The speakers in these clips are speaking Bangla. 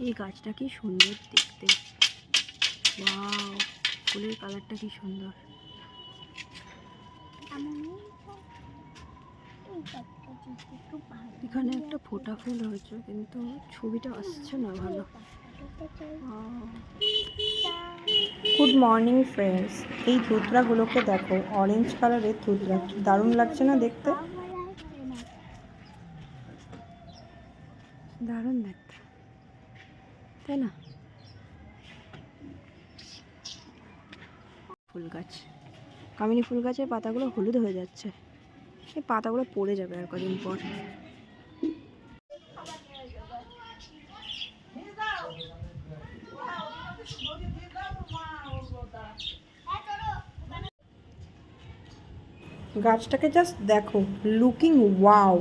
এই গাছটা কি সুন্দর দেখতে, ওয়াও, ফুলের কালারটা কি সুন্দর। এখানে একটা ফোটা ফুল হয়েছে কিন্তু ছবিটা আসছে না ভালো। গুড মর্নিং ফ্রেন্ডস, এই ধুতরাগুলোকে দেখো, অরেঞ্জ কালারের ধুতরা, দারুণ লাগছে না দেখতে? দারুণ দেখতে, তাই না? ফুল গাছ, কামিনী ফুল গাছের পাতাগুলো হলুদ হয়ে যাচ্ছে, এই পাতাগুলো পড়ে যাবে আর কদিন পর। গাছটাকে জাস্ট দেখো, looking wow.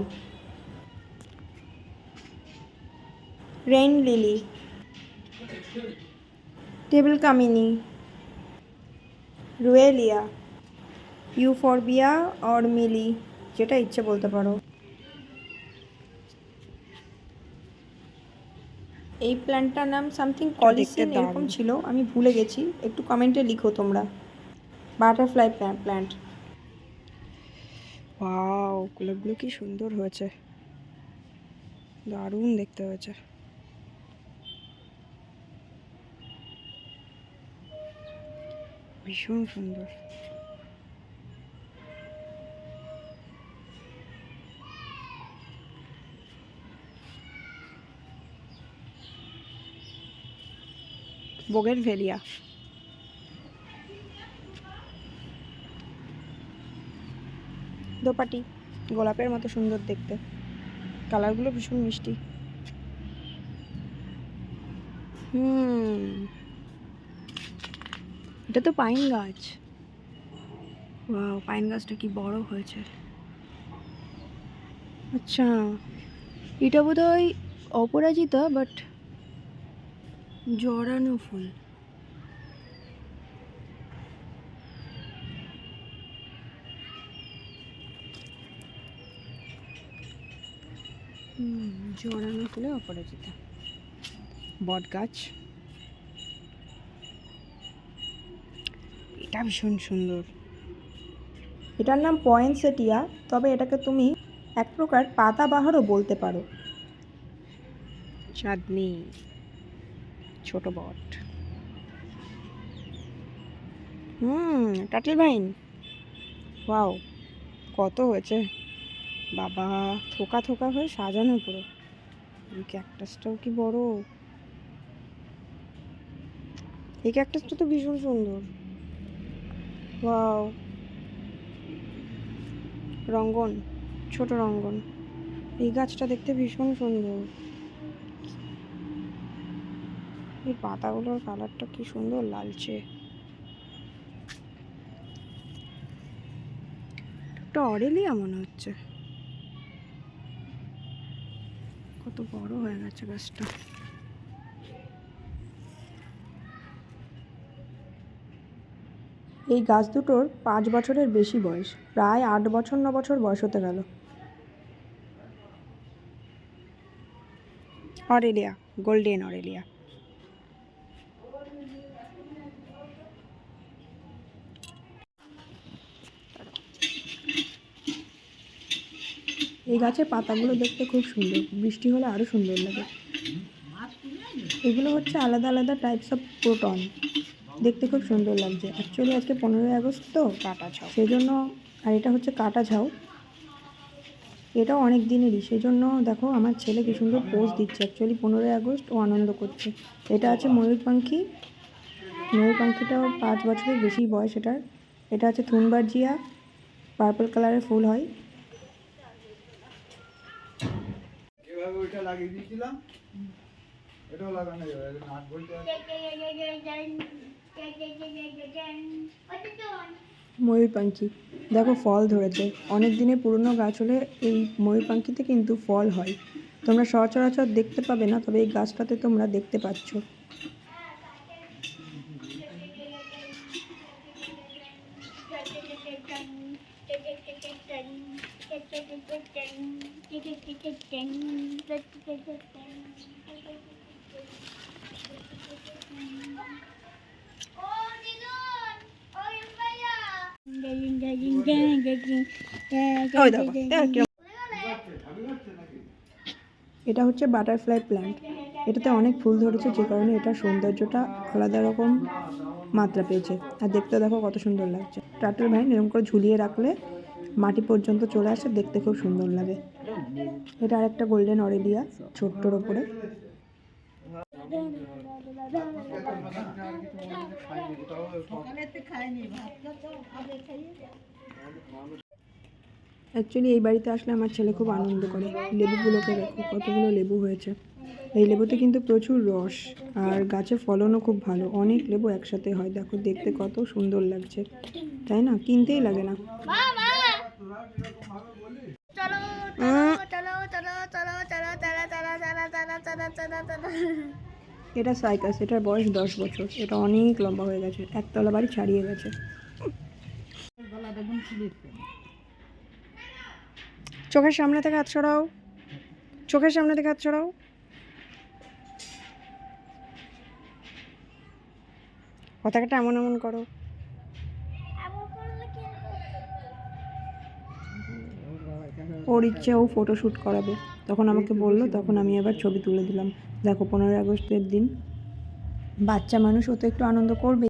Rain lily, table কামিনী, রুয়েলিয়া, ইউফরবিয়া অর মিলি, যেটা ইচ্ছে বলতে পারো। এই প্ল্যান্টটার নাম সামথিং কলিসিন এরকম ছিল, আমি ভুলে গেছি, একটু কমেন্টে লিখো তোমরা। Butterfly plant. ওয়াও, গোলাপগুলো কি সুন্দর হয়েছে, দারুণ দেখতে হয়েছে। ভীষণ সুন্দর। বোগেনভেলিয়া, দোপাটি, গোলাপের মতো সুন্দর দেখতে, কালারগুলো ভীষণ মিষ্টি। এটা তো পাইন গাছ। ওয়াও, পাইন গাছটা কি বড় হয়েছে। আচ্ছা, এটা বোধহয় অপরাজিতা, বাট জড়ানো ফুল। জড়ানো ফুলে অপরাজিতা। বট গাছ, এটা ভীষণ সুন্দর। এটার নাম পয়েনসেটিয়া, তবে এটাকে তুমি এক প্রকার পাতাবাহারও বলতে পারো। চাঁদনি, ছোট বট। টাটেল ভাইন, ওয়াও, কত হয়েছে বাবা, থোকা থোকা হয়ে সাজানো পুরো। এই ক্যাকটাসটাও কি বড়, এই ক্যাকটাসটা তো ভীষণ সুন্দর। ওয়াও, রঙ্গন, ছোট রঙ্গন, এই গাছটা দেখতে ভীষণ সুন্দর। এই পাতাগুলোর কালারটা কি সুন্দর লালচে। একটা অরেলিয়া মনে হচ্ছে, কত বড় হয়ে গেছে গাছটা। এই গাছ দুটোর 5 বছরের বেশি বয়স, প্রায় 8 বছর 9 বছর বয়স হতে গেল। Aurelia, golden Aurelia. এই গাছের পাতাগুলো দেখতে খুব সুন্দর, বৃষ্টি হলে আরও সুন্দর লাগে। এগুলো হচ্ছে আলাদা আলাদা টাইপস অফ ক্রোটন, দেখতে খুব সুন্দর লাগছে। অ্যাকচুয়ালি আজকে 15ই আগস্ট তো, কাটা ঝাউ, সেই জন্য। আর এটা হচ্ছে কাটা ঝাউ, এটাও অনেক দিনেরই, সেই জন্য দেখো আমার ছেলে কি সুন্দর পোজ দিচ্ছে। অ্যাকচুয়ালি 15ই আগস্ট ও আনন্দ করছে। এটা আছে ময়ূরপাখি, ময়ূরপাখিটাও 5 বছরের বেশি বয়স এটার। এটা আছে থুনবার্জিয়া, পার্পল কালারের ফুল হয়। এভাবে ওইটা লাগিয়ে দিয়েছিলাম, এটাও লাগানো যাবে, নাট বলতে ময়ূরপাখি দেখো ফল ধরেছে, অনেক দিনের পুরনো গাছ হলে এই ময়ূরপাখিতে কিন্তু ফল হয়। তোমরা সচরাচর দেখতে পাবে না, তবে এই গাছটাতে তোমরা দেখতে পাচ্ছ। ওই দেখো, এটা হচ্ছে বাটারফ্লাই প্ল্যান্ট। এটাতে অনেক ফুল ধরেছে, যে কারণে এটার সৌন্দর্যটা আলাদা রকম মাত্রা পেয়েছে। আর দেখতে দেখো কত সুন্দর লাগছে। টার্টল ভাইন এরকম করে ঝুলিয়ে রাখলে মাটি পর্যন্ত চলে আসে, দেখতে খুব সুন্দর লাগে। এটা আরেকটা গোল্ডেন অরেলিয়া, ছোট্টর ওপরে। অ্যাকচুয়ালি এই বাড়িতে আসলে আমার ছেলে খুব আনন্দ করে। লেবুগুলোকে দেখো কতগুলো লেবু হয়েছে। এই লেবুতে কিন্তু প্রচুর রস, আর গাছে ফলনও খুব ভালো। অনেক লেবু একসাথে হয়, দেখো দেখতে কত সুন্দর লাগছে, তাই না? কিনতেই লাগে না। এটা সাইকাস, এটার বয়স 10 বছর। এটা অনেক লম্বা হয়ে গেছে, একতলা বাড়ি ছাড়িয়ে গেছে। চোখের সামনে থেকে হাত সরাও, চোখের সামনে থেকে হাত সরাও। পতাকাটা এমন এমন করো। ওর ইচ্ছে ও ফটোশ্যুট করাবে, তখন আমাকে বললো, তখন আমি আবার ছবি তুলে দিলাম। দেখো 15ই আগস্টের দিন বাচ্চা মানুষ, ও তো একটু আনন্দ করবে।